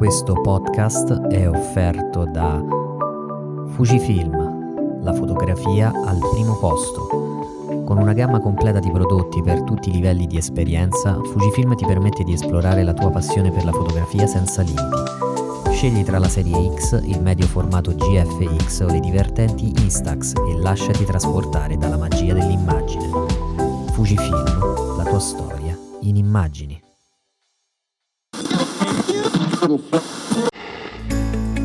Questo podcast è offerto da Fujifilm, la fotografia al primo posto. Con una gamma completa di prodotti per tutti i livelli di esperienza, Fujifilm ti permette di esplorare la tua passione per la fotografia senza limiti. Scegli tra la serie X, il medio formato GFX o le divertenti Instax e lasciati trasportare dalla magia dell'immagine. Fujifilm, la tua storia in immagini.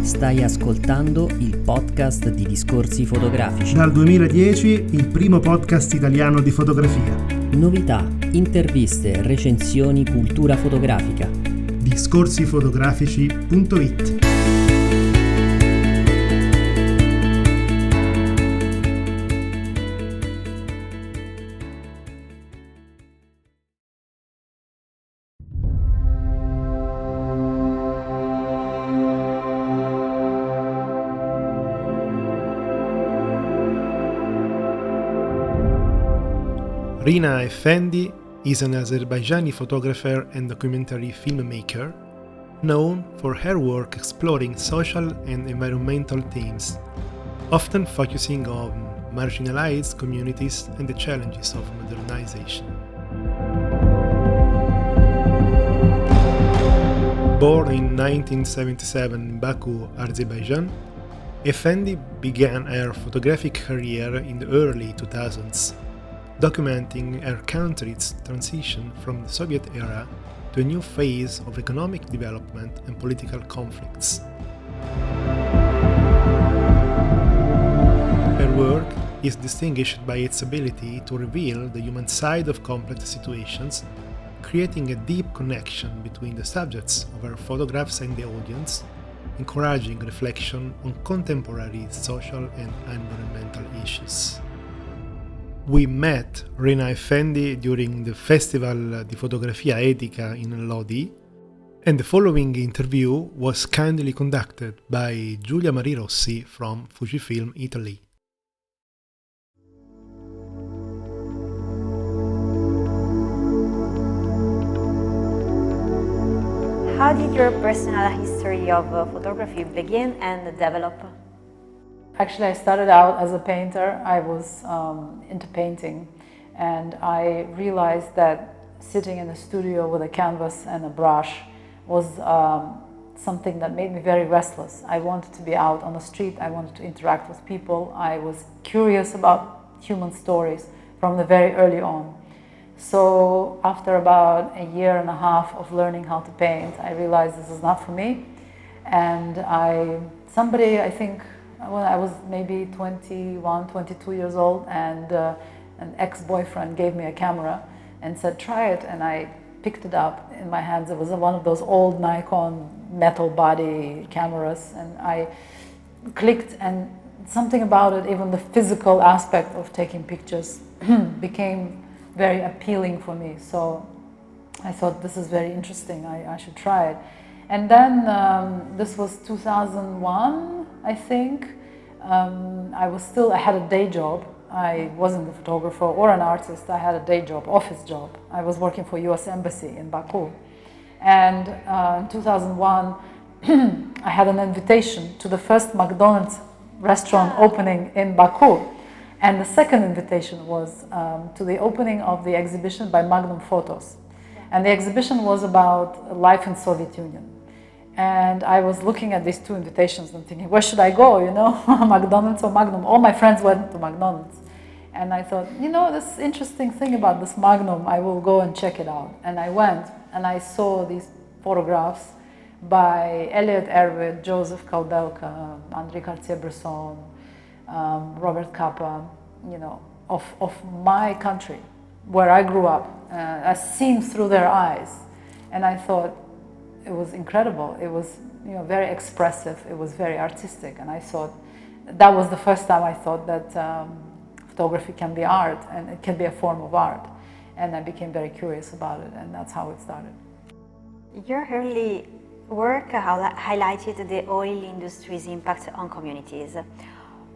Stai ascoltando il podcast di Discorsi Fotografici. Dal 2010 il primo podcast italiano di fotografia. Novità, interviste, recensioni, cultura fotografica. Discorsifotografici.it. Rena Effendi is an Azerbaijani photographer and documentary filmmaker, known for her work exploring social and environmental themes, often focusing on marginalized communities and the challenges of modernization. Born in 1977 in Baku, Azerbaijan, Effendi began her photographic career in the early 2000s. Documenting her country's transition from the Soviet era to a new phase of economic development and political conflicts. Her work is distinguished by its ability to reveal the human side of complex situations, creating a deep connection between the subjects of her photographs and the audience, encouraging reflection on contemporary social and environmental issues. We met Rena Effendi during the Festival di Fotografia Etica in Lodi, and the following interview was kindly conducted by Giulia Marie Rossi from Fujifilm Italy. How did your personal history of photography begin and develop? Actually, I started out as a painter. I was into painting, and I realized that sitting in a studio with a canvas and a brush was something that made me very restless. I wanted to be out on the street. I wanted to interact with people. I was curious about human stories from the very early on. So after about a year and a half of learning how to paint, I realized this is not for me. And somebody, I think, when I was maybe 21, 22 years old, and an ex-boyfriend gave me a camera and said, try it, and I picked it up in my hands. It was one of those old Nikon metal body cameras, and I clicked, and something about it, even the physical aspect of taking pictures became very appealing for me. So I thought, this is very interesting, I should try it. And then this was 2001, I think. I had a day job. I wasn't a photographer or an artist. I had a day job, office job. I was working for US Embassy in Baku. And in 2001, I had an invitation to the first McDonald's restaurant opening in Baku. And the second invitation was to the opening of the exhibition by Magnum Photos. And the exhibition was about life in Soviet Union. And I was looking at these two invitations and thinking, where should I go, McDonald's or Magnum? All my friends went to McDonald's. And I thought, this interesting thing about this Magnum, I will go and check it out. And I went, and I saw these photographs by Elliot Erwitt, Joseph Kaudelka, André Cartier-Bresson, Robert Capa, of my country, where I grew up, as seen through their eyes. And I thought, it was incredible. It was, very expressive. It was very artistic, and I thought that was the first time I thought that photography can be art, and it can be a form of art. And I became very curious about it, and that's how it started. Your early work highlighted the oil industry's impact on communities.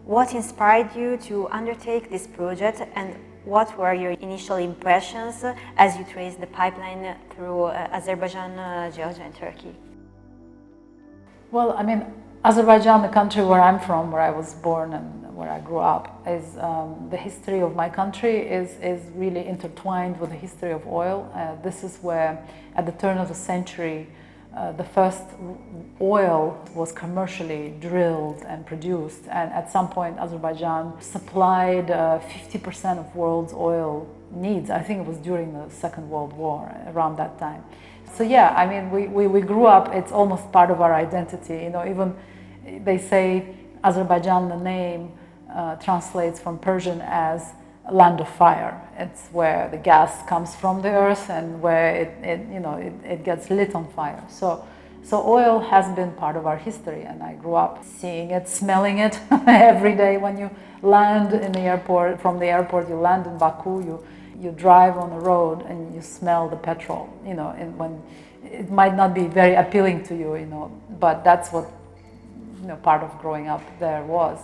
What inspired you to undertake this project, and what were your initial impressions as you traced the pipeline through Azerbaijan, Georgia and Turkey? Well, I mean, Azerbaijan, the country where I'm from, where I was born and where I grew up, is the history of my country is really intertwined with the history of oil. This is where, at the turn of the century, the first oil was commercially drilled and produced, and at some point Azerbaijan supplied 50% of world's oil needs. I think it was during the Second World War, around that time. So yeah, I mean, we grew up, it's almost part of our identity. You know, even they say Azerbaijan, the name translates from Persian as land of fire. It's where the gas comes from the earth and where it gets lit on fire. So oil has been part of our history, and I grew up seeing it, smelling it every day. When you land in the airport, from the airport, you land in Baku, you drive on the road and you smell the petrol, you know, and when it might not be very appealing to you, you know, but that's what, you know, part of growing up there was.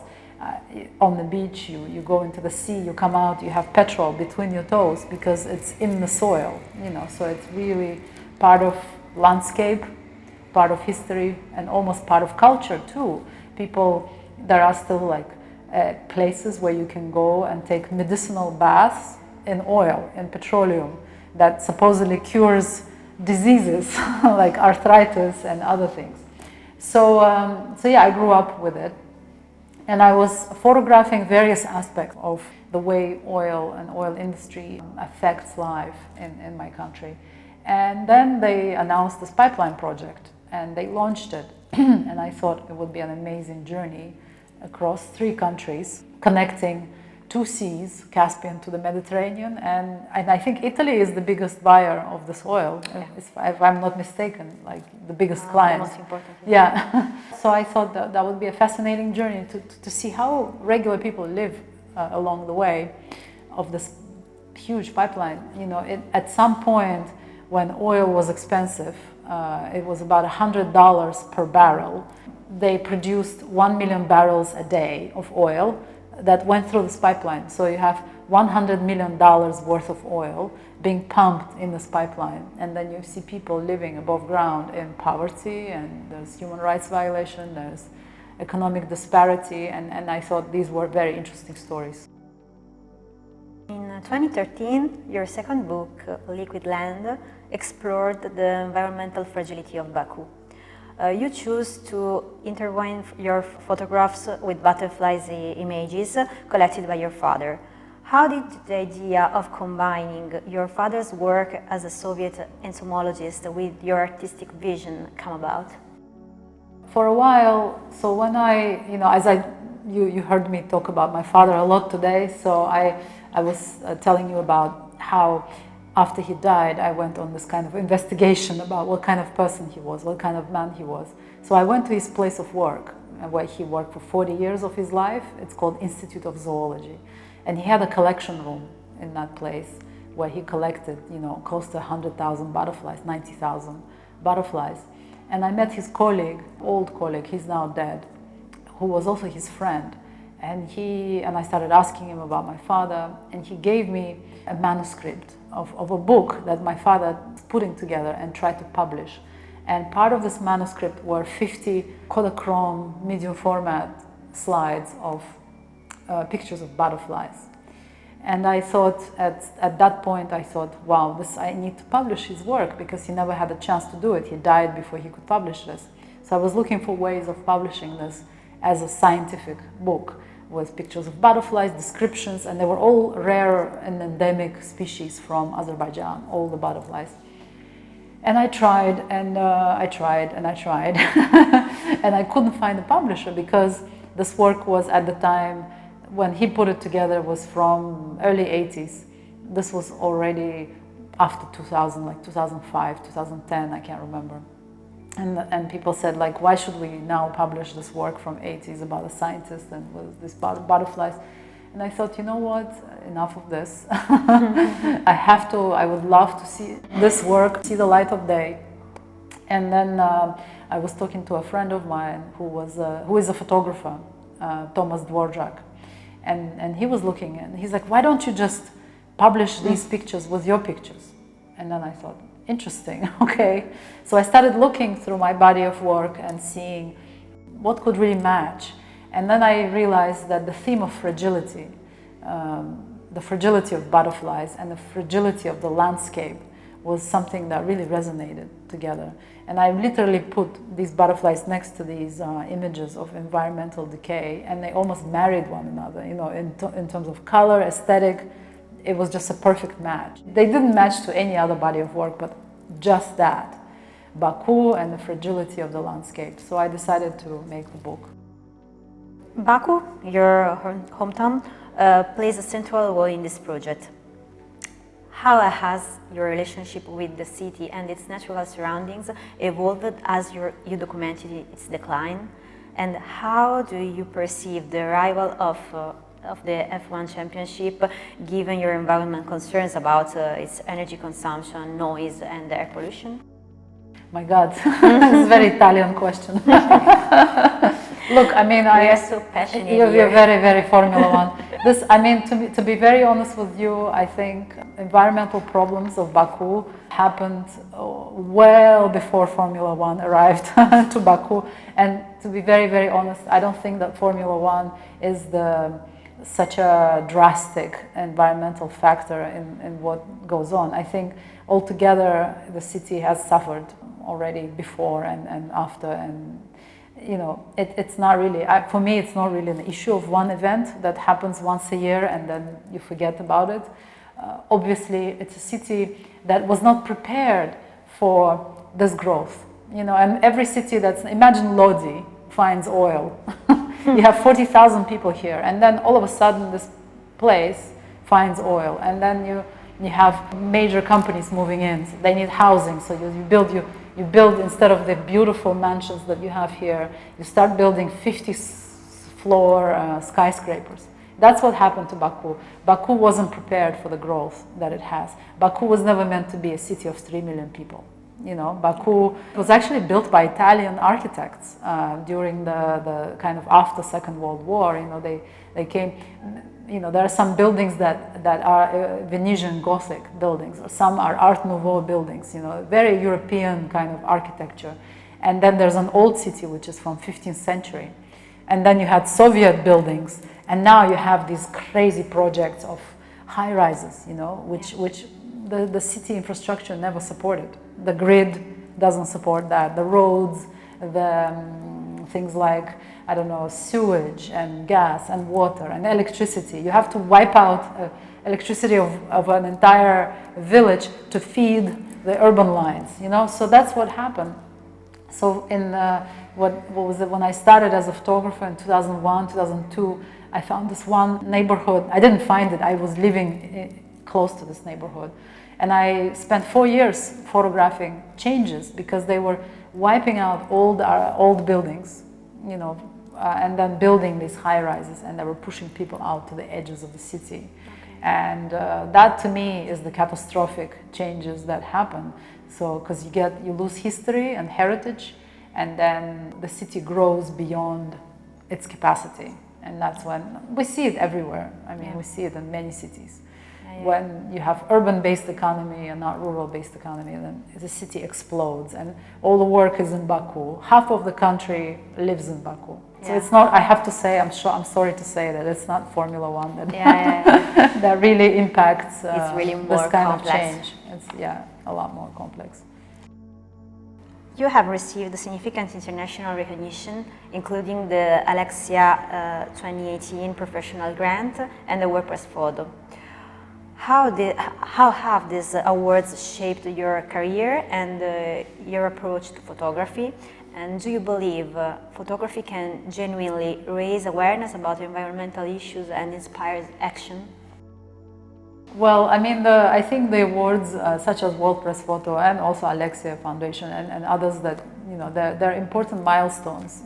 On the beach, you go into the sea, you come out, you have petrol between your toes because it's in the soil, you know, so it's really part of landscape, part of history, and almost part of culture too. There are still like places where you can go and take medicinal baths in oil, in petroleum, that supposedly cures diseases like arthritis and other things. So yeah, I grew up with it. And I was photographing various aspects of the way oil and oil industry affects life in my country. And then they announced this pipeline project and they launched it. And I thought it would be an amazing journey across 3 countries, connecting 2 seas, Caspian to the Mediterranean. And I think Italy is the biggest buyer of this oil, if I'm not mistaken, like the biggest client. The most important. Yeah. So I thought that would be a fascinating journey to see how regular people live along the way of this huge pipeline. You know, at some point when oil was expensive, it was about $100 per barrel. They produced 1 million barrels a day of oil that went through this pipeline. So you have $100 million worth of oil being pumped in this pipeline. And then you see people living above ground in poverty, and there's human rights violation, there's economic disparity, and I thought these were very interesting stories. In 2013, your second book, Liquid Land, explored the environmental fragility of Baku. You choose to intertwine your photographs with butterflies images collected by your father. How did the idea of combining your father's work as a Soviet entomologist with your artistic vision come about? For a while, so when you heard me talk about my father a lot today, so I was telling you about how after he died, I went on this kind of investigation about what kind of person he was, what kind of man he was. So I went to his place of work, where he worked for 40 years of his life. It's called Institute of Zoology. And he had a collection room in that place where he collected, you know, close to 100,000 butterflies, 90,000 butterflies. And I met his colleague, old colleague, he's now dead, who was also his friend. And I started asking him about my father, and he gave me a manuscript of a book that my father was putting together and tried to publish. And part of this manuscript were 50 Kodachrome medium format slides of pictures of butterflies. And I thought, at that point, I thought, wow, I need to publish his work, because he never had a chance to do it. He died before he could publish this. So I was looking for ways of publishing this as a scientific book with pictures of butterflies, descriptions, and they were all rare and endemic species from Azerbaijan, all the butterflies. And I tried, and I tried, and I tried, and I couldn't find a publisher, because this work was, at the time when he put it together, was from early 80s. This was already after 2000, like 2005, 2010, I can't remember. And people said, like, why should we now publish this work from 80s about a scientist and with these butterflies? And I thought, you know what, enough of this. I would love to see this work, see the light of day. And then I was talking to a friend of mine who is a photographer, Thomas Dvorak. And he was looking, and he's like, why don't you just publish these pictures with your pictures? And then I thought, interesting, okay. So I started looking through my body of work and seeing what could really match. And then I realized that the theme of fragility, the fragility of butterflies and the fragility of the landscape was something that really resonated together. And I literally put these butterflies next to these images of environmental decay, and they almost married one another, you know, in terms of color, aesthetic. It was just a perfect match. They didn't match to any other body of work, but just that, Baku and the fragility of the landscape. So I decided to make the book. Baku, your hometown, plays a central role in this project. How has your relationship with the city and its natural surroundings evolved as you documented its decline? And how do you perceive the arrival of the F1 championship, given your environmental concerns about its energy consumption, noise, and air pollution? My God, it's a very Italian question. Look, I mean, we are so passionate. You're very, very Formula One. This, I mean, to be very honest with you, I think environmental problems of Baku happened well before Formula One arrived to Baku. And to be very, very honest, I don't think that Formula One is such a drastic environmental factor in what goes on. I think altogether the city has suffered already before and after, and you know, it's not really, for me, it's not really an issue of one event that happens once a year and then you forget about it. Obviously, it's a city that was not prepared for this growth, you know, and every city imagine Lodi finds oil. You have 40,000 people here, and then all of a sudden this place finds oil, and then you have major companies moving in. So they need housing, so you build instead of the beautiful mansions that you have here, you start building 50-floor skyscrapers. That's what happened to Baku. Baku wasn't prepared for the growth that it has. Baku was never meant to be a city of 3 million people. You know, Baku was actually built by Italian architects during the kind of after Second World War. You know, they came. You know, there are some buildings that are Venetian Gothic buildings, or some are Art Nouveau buildings. You know, very European kind of architecture. And then there's an old city which is from 15th century, and then you had Soviet buildings, and now you have these crazy projects of high rises. You know, which the city infrastructure never supported. The grid doesn't support that. The roads, the things like, I don't know, sewage and gas and water and electricity. You have to wipe out electricity of an entire village to feed the urban lines, you know? So that's what happened. So in, what was it, when I started as a photographer in 2001, 2002, I found this one neighborhood. I didn't find it, I was living close to this neighborhood. And I spent 4 years photographing changes because they were wiping out old buildings, you know, and then building these high rises, and they were pushing people out to the edges of the city. Okay. And that to me is the catastrophic changes that happen. So, because you lose history and heritage, and then the city grows beyond its capacity. And that's when we see it everywhere. I mean, we see it in many cities. When you have urban-based economy and not rural-based economy, then the city explodes, and all the work is in Baku. Half of the country lives in Baku. So it's not, I have to say, I'm sorry to say that it's not Formula One that, that really impacts it's really more this kind complex. of change. It's, a lot more complex. You have received significant international recognition, including the Alexia 2018 Professional Grant and the WordPress Photo. How have these awards shaped your career and your approach to photography? And do you believe photography can genuinely raise awareness about environmental issues and inspire action? Well, I mean, I think the awards such as WordPress Photo and also Alexia Foundation and others that, you know, they're important milestones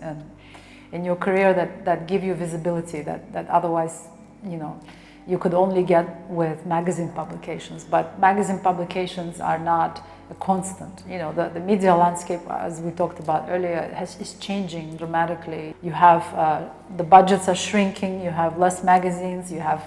in your career that give you visibility that otherwise, you know, you could only get with magazine publications. But magazine publications are not a constant. You know, the media landscape, as we talked about earlier, is changing dramatically. You have, the budgets are shrinking, you have less magazines, you have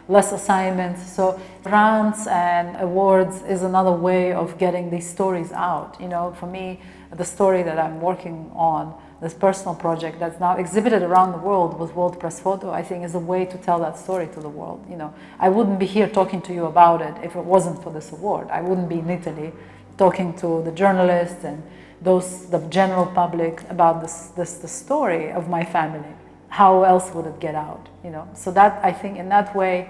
less assignments. So grants and awards is another way of getting these stories out. You know, for me, the story that I'm working on, this personal project that's now exhibited around the world with World Press Photo, I think is a way to tell that story to the world. You know, I wouldn't be here talking to you about it if it wasn't for this award. I wouldn't be in Italy talking to the journalists and the general public about the story of my family. How else would it get out? You know, so that, I think, in that way,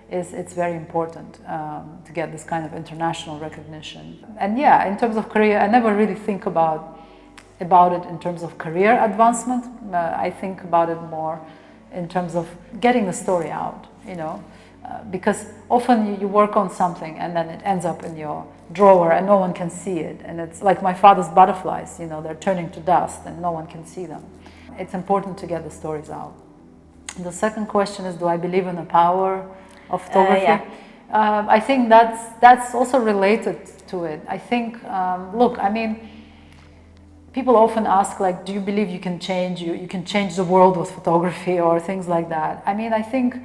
it's very important to get this kind of international recognition. And yeah, in terms of career, I never really think about it in terms of career advancement. I think about it more in terms of getting the story out, you know, because often you work on something and then it ends up in your drawer and no one can see it. And it's like my father's butterflies, you know, they're turning to dust and no one can see them. It's important to get the stories out. The second question is, do I believe in the power of photography? Yeah. I think that's also related to it. I think, look, I mean, people often ask, like, do you believe you can change the world with photography or things like that? I mean, I think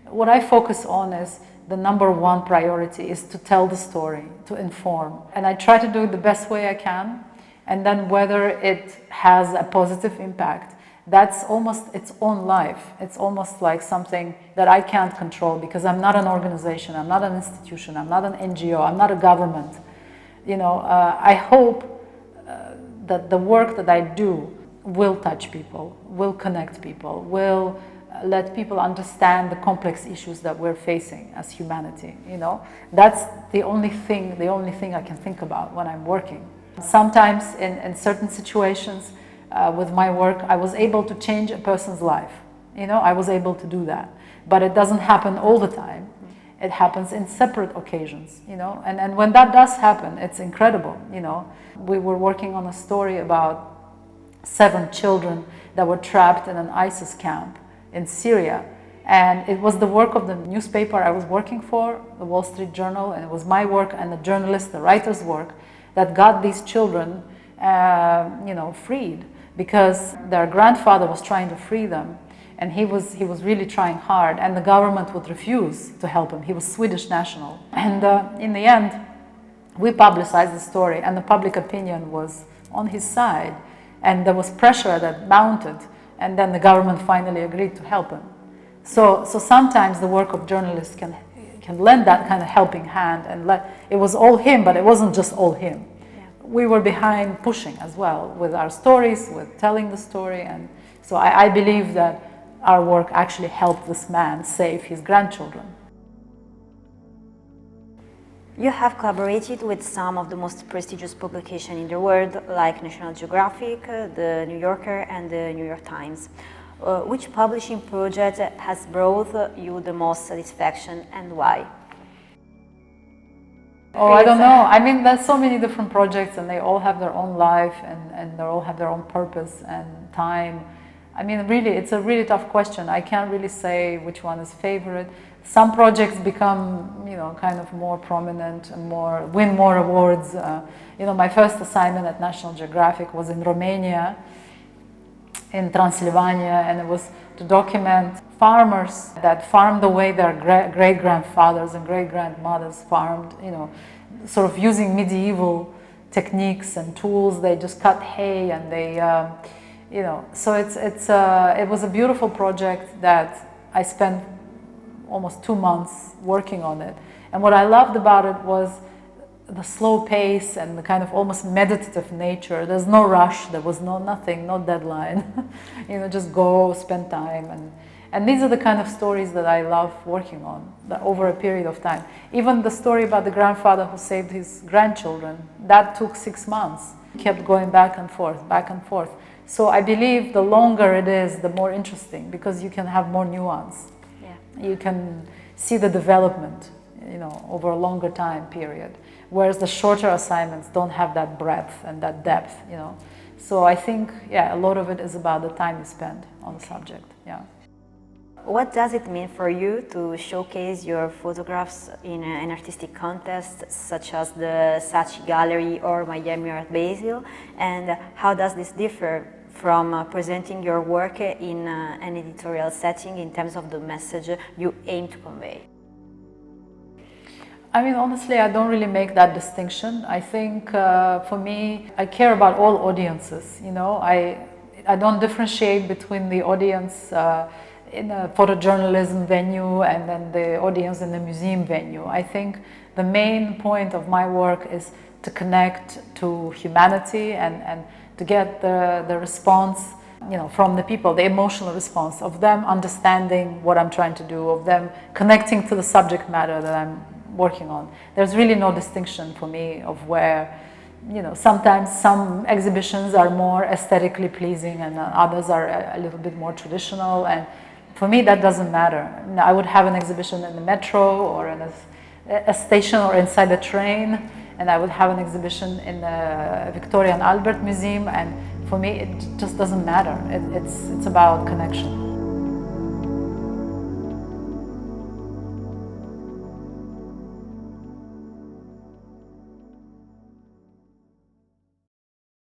what I focus on is the number one priority is to tell the story, to inform. And I try to do it the best way I can. And then whether it has a positive impact, that's almost its own life. It's almost like something that I can't control because I'm not an organization, I'm not an institution, I'm not an NGO, I'm not a government. You know, I hope that the work that I do will touch people, will connect people, will let people understand the complex issues that we're facing as humanity. You know, that's the only thing I can think about when I'm working. Sometimes in certain situations with my work, I was able to change a person's life. You know, I was able to do that. But it doesn't happen all the time. It happens in separate occasions, you know. And when that does happen, it's incredible, you know. We were working on a story about 7 children that were trapped in an ISIS camp in Syria. And it was the work of the newspaper I was working for, the Wall Street Journal, and it was my work and the journalist, the writer's work, that got these children, you know, freed, because their grandfather was trying to free them, and he was really trying hard, and the government would refuse to help him. He was Swedish national, and in the end, we publicized the story, and the public opinion was on his side, and there was pressure that mounted, and then the government finally agreed to help him. So sometimes the work of journalists can lend that kind of helping hand, and it was all him, but it wasn't just all him. Yeah. We were behind pushing as well with our stories, with telling the story, and so I believe that our work actually helped this man save his grandchildren. You have collaborated with some of the most prestigious publications in the world, like National Geographic, the New Yorker, and the New York Times. Which publishing project has brought you the most satisfaction and why? Oh, I don't know. I mean, there's so many different projects and they all have their own life and they all have their own purpose and time. I mean, really, it's a really tough question. I can't really say which one is favorite. Some projects become, you know, kind of more prominent and win more awards. You know, my first assignment at National Geographic was in Romania, in Transylvania, and it was to document farmers that farmed the way their great-grandfathers and great-grandmothers farmed, you know, sort of using medieval techniques and tools. They just cut hay and they, you know, so it was a beautiful project that I spent almost 2 months working on it. And what I loved about it was the slow pace and the kind of almost meditative nature. There's no rush, there was nothing, no deadline. You know, just go, spend time. And these are the kind of stories that I love working on over a period of time. Even the story about the grandfather who saved his grandchildren, that took 6 months. Kept going back and forth, back and forth. So I believe the longer it is, the more interesting, because you can have more nuance. Yeah. You can see the development, you know, over a longer time period. Whereas the shorter assignments don't have that breadth and that depth, you know. So I think, yeah, a lot of it is about the time you spend on the subject, yeah. What does it mean for you to showcase your photographs in an artistic contest such as the Saatchi Gallery or Miami Art Basel? And how does this differ from presenting your work in an editorial setting in terms of the message you aim to convey? I mean, honestly, I don't really make that distinction. I think for me, I care about all audiences. You know, I don't differentiate between the audience in a photojournalism venue and then the audience in the museum venue. I think the main point of my work is to connect to humanity and to get the response, you know, from the people, the emotional response of them understanding what I'm trying to do, of them connecting to the subject matter that I'm working on. There's really no distinction for me of where, you know, sometimes some exhibitions are more aesthetically pleasing and others are a little bit more traditional, and for me that doesn't matter. I would have an exhibition in the metro or in a station or inside a train, and I would have an exhibition in the Victoria and Albert Museum, and for me it just doesn't matter. It's about connection.